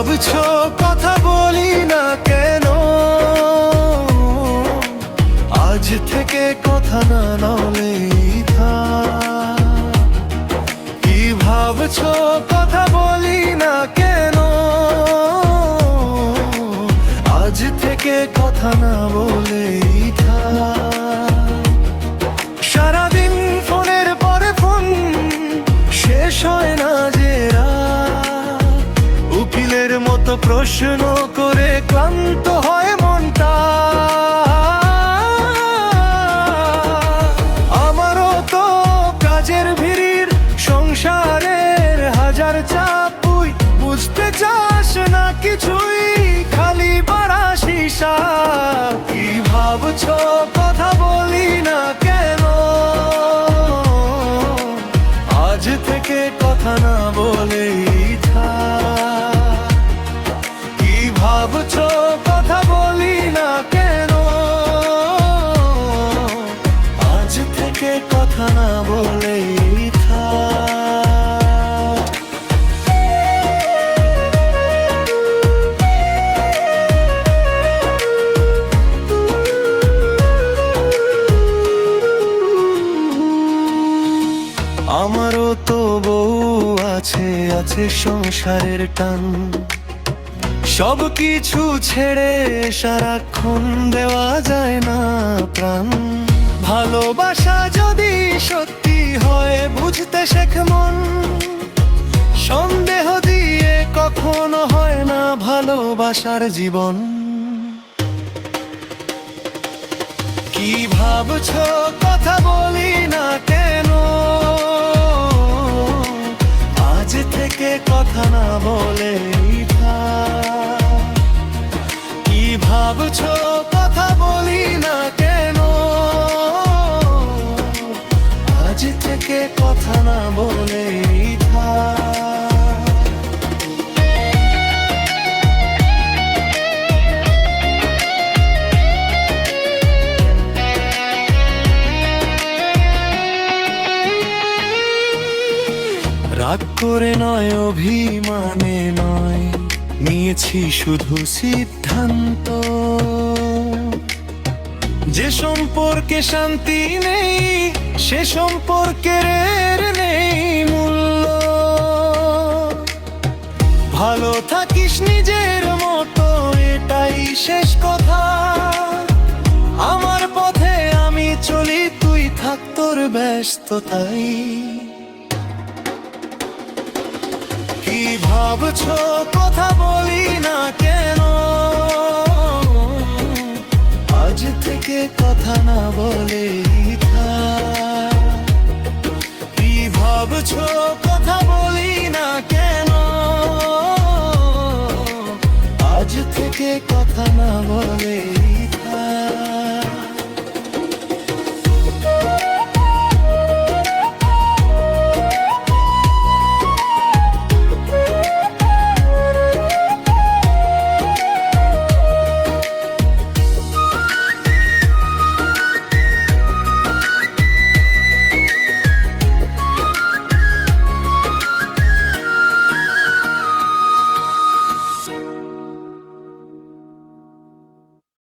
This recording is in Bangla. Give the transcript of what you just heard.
ভাবছো কথা বলি না কেন? আজ থেকে কথা না বলেই থাক। কি ভাবছো কথা বলি না কেন? আজ থেকে কথা না বলেই থাক। সারাদিন ফোনের পরে ফোন, শেষ হয় না যে রাত। উকিলের মতো প্রশ্ন করে ক্লান্ত হয় মনটা। আমারও তো কাজের ভিড়ির, সংসারের হাজার চাপ, তুই বুঝতে চাস না কিছুই, খালি বাড়াস হিসাব। কি ভাবছো কথা বলি না কেন? আজ থেকে কথা না বলেই থাক। কি ভাবছো কথা বলি না কেন? আজ থেকে কথা না বলেই থাক। আমারও তো বউ আছে, আছে সংসারের টান। সব কিছু ছেড়ে সারাক্ষণ দেওয়া যায় না প্রাণ। ভালোবাসা যদি সত্যি হয় বুঝতে শেখ মন। সন্দেহ দিয়ে কখনো হয় না ভালোবাসার জীবন। কি ভাবছো কথা বলি না কেন? আজ থেকে কথা না বলেই থাক। কি ভাবছো কথা বলি না কেন? আজ থেকে কথা না বলেই থাক। রাগ করে নয়, অভিমানে নয়, নিয়েছি শুধু সিদ্ধান্ত। যে সম্পর্কে শান্তি নেই, সে সম্পর্কের নেই মূল্য। ভালো থাকিস নিজের মতো, এটাই শেষ কথা। আমার পথে আমি চলি, তুই থাক তোর ব্যস্ততাই। কি ভাবছো কথা বলি না কেন? আজ থেকে কথা না বলেই থাক। কি ভাবছো কথা বলি না কেন? আজ থেকে কথা না বলেই